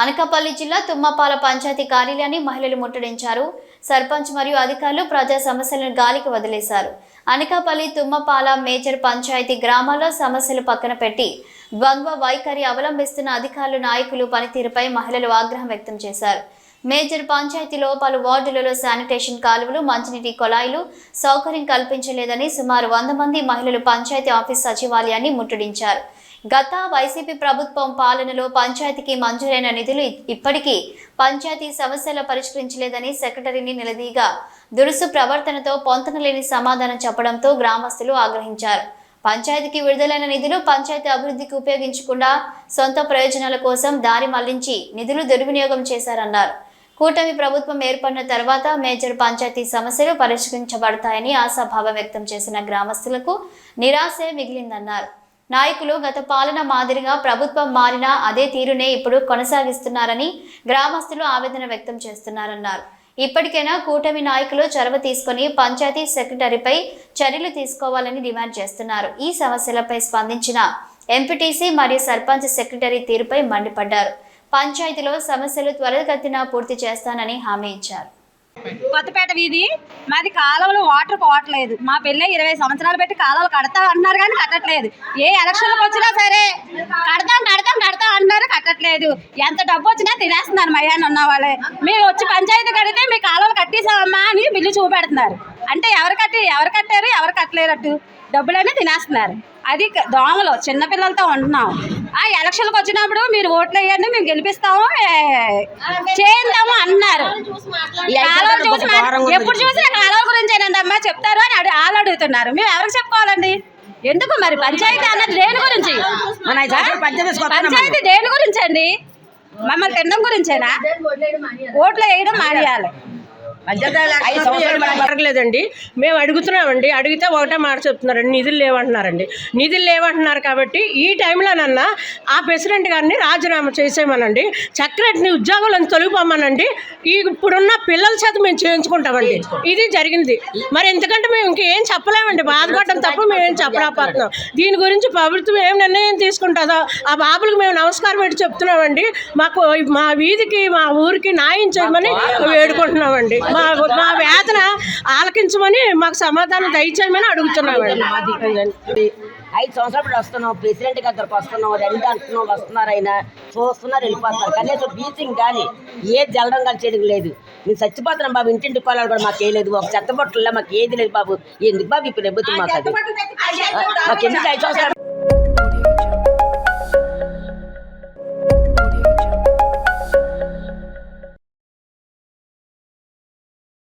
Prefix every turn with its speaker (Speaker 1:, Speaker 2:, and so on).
Speaker 1: అనకాపల్లి జిల్లా తుమ్మపాల పంచాయతీ కార్యాలయాన్ని మహిళలు ముట్టడించారు. సర్పంచ్ మరియు అధికారులు ప్రజా సమస్యలను గాలికి వదిలేశారు. అనకాపల్లి తుమ్మపాల మేజర్ పంచాయతీ గ్రామాల్లో సమస్యలు పక్కన పెట్టి ద్వంద్వ వైఖరి అవలంబిస్తున్న అధికారులు నాయకులు పనితీరుపై మహిళలు ఆగ్రహం వ్యక్తం చేశారు. మేజర్ పంచాయతీలో పలు వార్డులలో శానిటేషన్ కాలువలు, మంచినీటి కొళాయిలు సౌకర్యం కల్పించలేదని సుమారు 100 మంది మహిళలు పంచాయతీ ఆఫీస్ సచివాలయాన్ని ముట్టడించారు. గత వైసీపీ ప్రభుత్వం పాలనలో పంచాయతీకి మంజూరైన నిధులు ఇప్పటికీ పంచాయతీ సమస్యలు పరిష్కరించలేదని సెక్రటరీని నిలదీగా దురుసు ప్రవర్తనతో పొంతనలేని సమాధానం చెప్పడంతో గ్రామస్తులు ఆగ్రహించారు. పంచాయతీకి విడుదలైన నిధులు పంచాయతీ అభివృద్ధికి ఉపయోగించకుండా సొంత ప్రయోజనాల కోసం దారి మళ్లించి నిధులు దుర్వినియోగం చేశారన్నారు. కూటమి ప్రభుత్వం ఏర్పడిన తర్వాత మేజర్ పంచాయతీ సమస్యలు పరిష్కరించబడతాయని ఆశాభావం వ్యక్తం చేసిన గ్రామస్తులకు నిరాశే మిగిలిందన్నారు. నాయకులు గత పాలన మాదిరిగా ప్రభుత్వం మారినా అదే తీరునే ఇప్పుడు కొనసాగిస్తున్నారని గ్రామస్తులు ఆవేదన వ్యక్తం చేస్తున్నారన్నారు. ఇప్పటికైనా కూటమి నాయకులు చొరవ తీసుకుని పంచాయతీ సెక్రటరీపై చర్యలు తీసుకోవాలని డిమాండ్ చేస్తున్నారు. ఈ సమస్యలపై స్పందించిన ఎంపీటీసీ మరియు సర్పంచ్ సెక్రటరీ తీరుపై మండిపడ్డారు. పంచాయతీలో సమస్యలు త్వరితగతిన పూర్తి చేస్తానని హామీ ఇచ్చారు.
Speaker 2: కొత్తపేట వీధి మాది కాలువలు వాటర్ పోవట్లేదు. మా పెళ్ళి 20 సంవత్సరాలు పెట్టి కాలువలు కడతా అంటున్నారు కానీ కట్టట్లేదు. ఏ ఎలక్షన్లకు వచ్చినా సరే కడతాం అంటున్నారు, కట్టట్లేదు. ఎంత డబ్బు వచ్చినా తినేస్తున్నారు మయాన్ని ఉన్న వాళ్ళే. మేము వచ్చి పంచాయతీ కడితే మీ కాలువలు కట్టేసామమ్మా అని బిల్లు చూపెడుతున్నారు. అంటే ఎవరు కట్టారు ఎవరు కట్టలేరట్టు డబ్బులన్నీ తినేస్తున్నారు. అది దోమలు చిన్నపిల్లలతో ఉంటున్నాం. ఆ ఎలక్షన్లకు వచ్చినప్పుడు మీరు ఓట్లు వేయండి మేము గెలిపిస్తాము చేద్దాము అన్నారు. ఎప్పుడు చూసినా కాలువ గురించి అమ్మా చెప్తారు అని వాళ్ళు అడుగుతున్నారు. మేము ఎవరికి చెప్పుకోవాలండి? ఎందుకు మరి పంచాయతీ అన్నది దేని గురించి? పంచాయతీ దేని గురించి అండి? మమ్మల్ని తినడం గురించేనా? ఓట్లు వేయడం మానేయాలి.
Speaker 3: జరగలేదండి. మేము అడుగుతున్నామండి. అడిగితే ఒకటే మాట చెప్తున్నారండి, నిధులు లేవంటున్నారండి. నిధులు లేవంటున్నారు కాబట్టి ఈ టైంలోనన్నా ఆ ప్రెసిడెంట్ గారిని రాజీనామా చేసేయమనండి, సెక్రటరీని ఉద్యోగులను తొలగిపోమనండి. ఇప్పుడున్న పిల్లల చేత మేము చేయించుకుంటామండి. ఇది జరిగింది. మరి ఎందుకంటే మేము ఇంకేం చెప్పలేమండి. బాధపడటం తప్ప మేమేం చెప్పలేకపోతున్నాం. దీని గురించి ప్రభుత్వం ఏం నిర్ణయం తీసుకుంటుందో ఆ బాబులకు మేము నమస్కారం పెట్టి చెప్తున్నామండి. మా వీధికి మా ఊరికి న్యాయం చేయమని వేడుకుంటున్నామండి. మా వేదన ఆలకించమని మాకు సమాధానం దయచేయమని అడుగుతున్నామండి.
Speaker 4: 5 సంవత్సరాలు వస్తున్నాం, ప్రెసిడెంట్ దగ్గరకు వస్తున్నాం, రెండు అంటున్నాం, వస్తున్నారు, ఆయన చూస్తున్నారు, వెళ్ళిపోతున్నారు. కనీసం బీచింగ్ కానీ ఏది జల్లడం కానీ చేయడం లేదు. మేము చచ్చిపోతున్నాం బాబు. ఇంటింటి పొలాలు కూడా మాకు వేయలేదు. ఒక చెత్త బొట్టల్లో మాకు ఏది లేదు బాబు. ఎందుకు బాబు ఇప్పుడు ఎబ్బుతుంది మాకు? అది మాకు ఎందుకు 5 సంవత్సరాలు